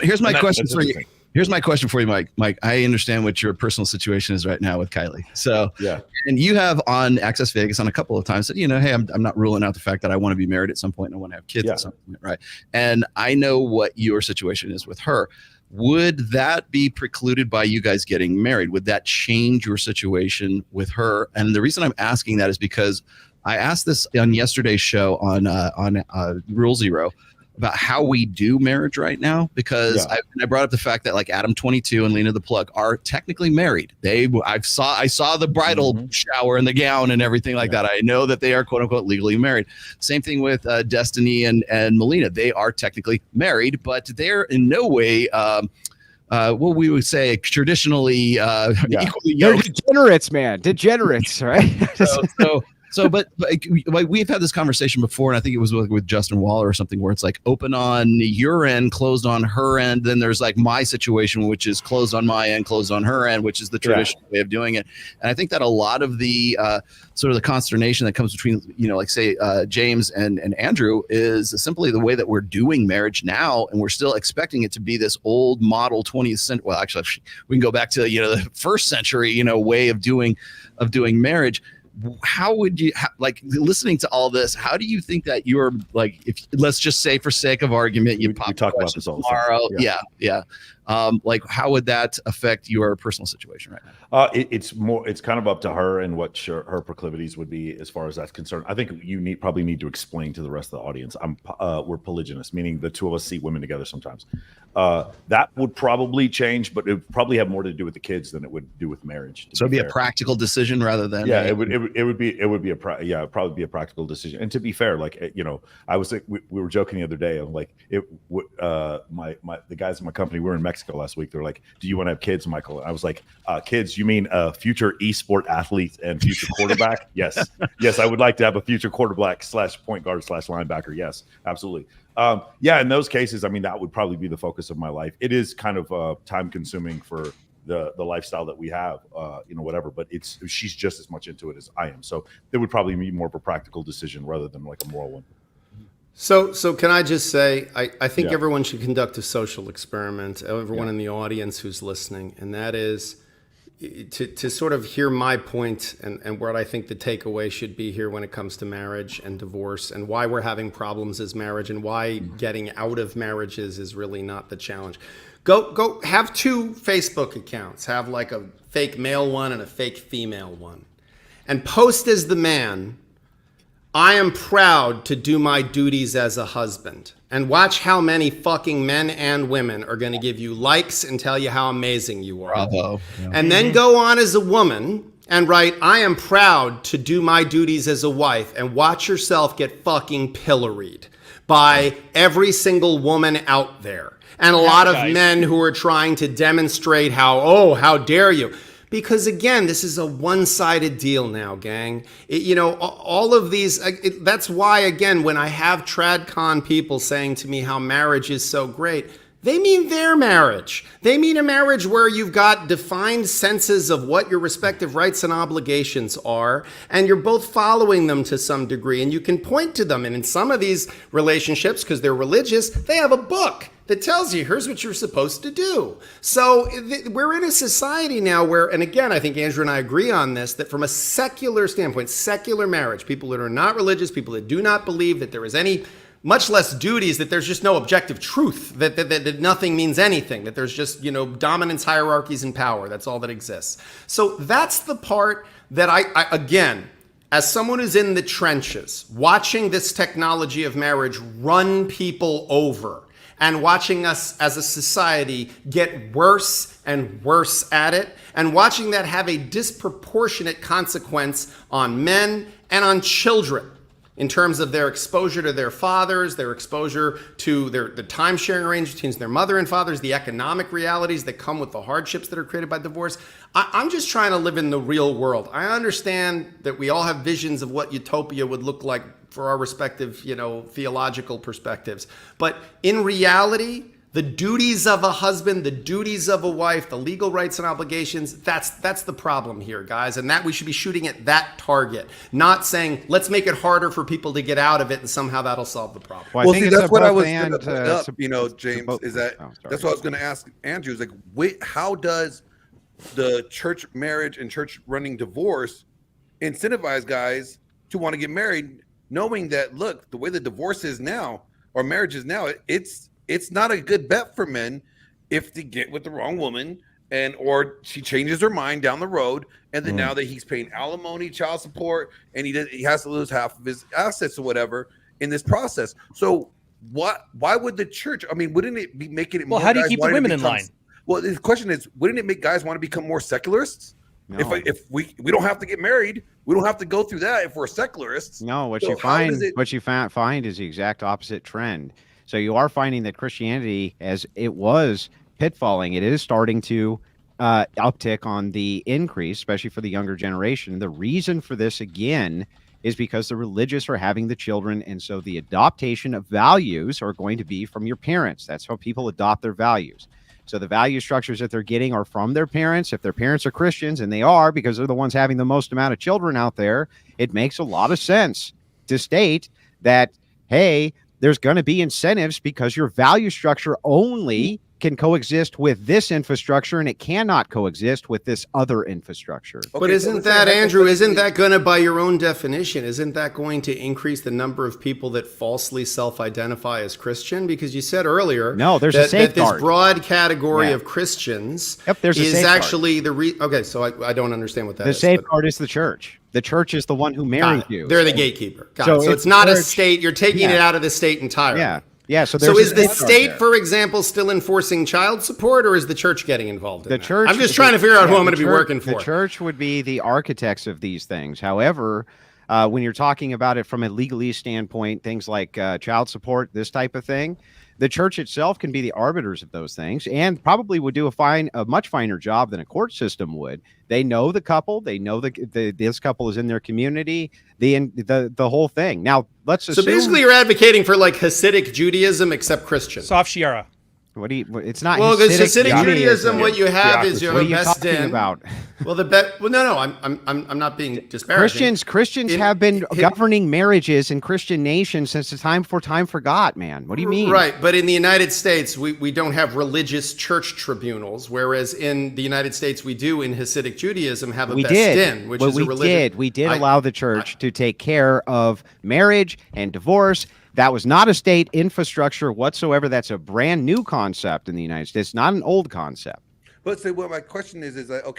Here's my question for you. Here's my question for you, Mike. Mike, I understand what your personal situation is right now with Kylie. So, yeah. And you have on Access Vegas on a couple of times said, hey, I'm not ruling out the fact that I want to be married at some point and I want to have kids at some point, right? And I know what your situation is with her. Would that be precluded by you guys getting married? Would that change your situation with her? And the reason I'm asking that is because I asked this on yesterday's show on Rule Zero about how we do marriage right now, because I brought up the fact that like Adam 22 and Lena the Plug are technically married. I saw the bridal shower and the gown and everything like that. I know that they are quote unquote legally married. Same thing with Destiny and Melina. They are technically married, but they're in no way what we would say traditionally equally yoked. They're degenerates, man. Degenerates, right? But we've had this conversation before, and I think it was with Justin Waller or something, where it's like open on your end, closed on her end. Then there's like my situation, which is closed on my end, closed on her end, which is the traditional way of doing it. And I think that a lot of the sort of the consternation that comes between, like say James and Andrew is simply the way that we're doing marriage now, and we're still expecting it to be this old model 20th century. Well, actually, we can go back to the first century, way of doing marriage. How would you like listening to all this? How do you think that you're like, if let's just say for sake of argument, you talk about this all tomorrow? Yeah. Like how would that affect your personal situation right now? It's kind of up to her and what her proclivities would be as far as that's concerned. I think you probably need to explain to the rest of the audience. We're polygynous, meaning the two of us see women together sometimes. That would probably change, but it would probably have more to do with the kids than it would do with marriage. So it'd be a practical decision rather than it would probably be a practical decision. And to be fair, like I was we were joking the other day. I'm like the guys in my company, we were in Mexico last week. They're like, "Do you want to have kids, Michael?" And I was like, "Kids? You mean a future esport athlete and future quarterback?" Yes, I would like to have a future quarterback / point guard / linebacker. Yes, absolutely. In those cases, I mean, that would probably be the focus of my life. It is kind of time consuming for the lifestyle that we have, whatever. But she's just as much into it as I am. So it would probably be more of a practical decision rather than like a moral one. So can I just say, I think everyone should conduct a social experiment, everyone in the audience who's listening, and that is to sort of hear my point and what I think the takeaway should be here when it comes to marriage and divorce and why we're having problems as marriage and why getting out of marriages is really not the challenge. Go have two Facebook accounts, have like a fake male one and a fake female one, and post as the man, "I am proud to do my duties as a husband," and watch how many fucking men and women are going to give you likes and tell you how amazing you are. Bravo. Yeah. And then go on as a woman and write, "I am proud to do my duties as a wife," and watch yourself get fucking pilloried by every single woman out there. And a lot of men who are trying to demonstrate how dare you. Because again, this is a one-sided deal now, gang. All of these, that's why, again, when I have TradCon people saying to me how marriage is so great, they mean their marriage. They mean a marriage where you've got defined senses of what your respective rights and obligations are, and you're both following them to some degree, and you can point to them. And in some of these relationships, because they're religious, they have a book that tells you, here's what you're supposed to do. So we're in a society now where, and again, I think Andrew and I agree on this, that from a secular standpoint, secular marriage, people that are not religious, people that do not believe that there is any, much less duties, that there's just no objective truth, that nothing means anything, that there's just, dominance, hierarchies, and power. That's all that exists. So that's the part that I again, as someone who's in the trenches, watching this technology of marriage run people over, and watching us as a society get worse and worse at it, and watching that have a disproportionate consequence on men and on children in terms of their exposure to their fathers, their exposure to the time-sharing arrangements between their mother and fathers, the economic realities that come with the hardships that are created by divorce. I'm just trying to live in the real world. I understand that we all have visions of what utopia would look like for our respective, theological perspectives. But in reality, The duties of a husband, the duties of a wife, the legal rights and obligations, that's the problem here, guys. And that we should be shooting at that target, not saying, let's make it harder for people to get out of it and somehow that'll solve the problem. Well, see, that's what I was going to bring up, James, is that that's what I was going to ask Andrew. Is like, wait, how does the church marriage and church running divorce incentivize guys to want to get married, knowing that, look, the way the divorce is now or marriage is now, it's not a good bet for men if they get with the wrong woman or she changes her mind down the road, and then now that he's paying alimony, child support, and he has to lose half of his assets or whatever in this process. So why would the church? I mean, wouldn't it be making it? Well, how do you keep the women in line? Well, the question is, wouldn't it make guys want to become more secularists? No. If we don't have to get married, we don't have to go through that if we're secularists. No, what you find is the exact opposite trend. So you are finding that Christianity, as it was pitfalling, it is starting to uptick on the increase, especially for the younger generation. The reason for this, again, is because the religious are having the children, and so the adoption of values are going to be from your parents. That's how people adopt their values. So the value structures that they're getting are from their parents. If their parents are Christians, and they are because they're the ones having the most amount of children out there, it makes a lot of sense to state that, hey, there's going to be incentives because your value structure only can coexist with this infrastructure and it cannot coexist with this other infrastructure. Okay, but isn't that, Andrew, isn't that going to, by your own definition, isn't that going to increase the number of people that falsely self-identify as Christian? Because you said earlier there's a safeguard. That this broad category of Christians is actually okay, so I don't understand what that is. The safeguard is the church. The church is the one who marries you. They're the gatekeeper. So it's not a state. You're taking it out of the state entirely. Yeah. So is the state, for example, still enforcing child support, or is the church getting involved in that? Church, I'm just trying to figure out who I'm going to be working for. The church would be the architects of these things. However, when you're talking about it from a legalese standpoint, things like child support, this type of thing, the church itself can be the arbiters of those things and probably would do a much finer job than a court system would. They know the couple. They know this couple is in their community. The whole thing. Now, let's assume. So basically, you're advocating for like Hasidic Judaism except Christian. Soft Shiara. It's not. Well, because Hasidic Judaism, what you have is you have a best din. About? Well, no, I'm not being disparaging. Christians have been governing marriages in Christian nations since the time before time forgot, man. What do you mean? Right, but in the United States, we don't have religious church tribunals, whereas in the United States, we do in Hasidic Judaism have a best din, which is a religion. We did allow the church to take care of marriage and divorce. That was not a state infrastructure whatsoever. That's a brand new concept in the United States, not an old concept. But say, well, my question is that, okay,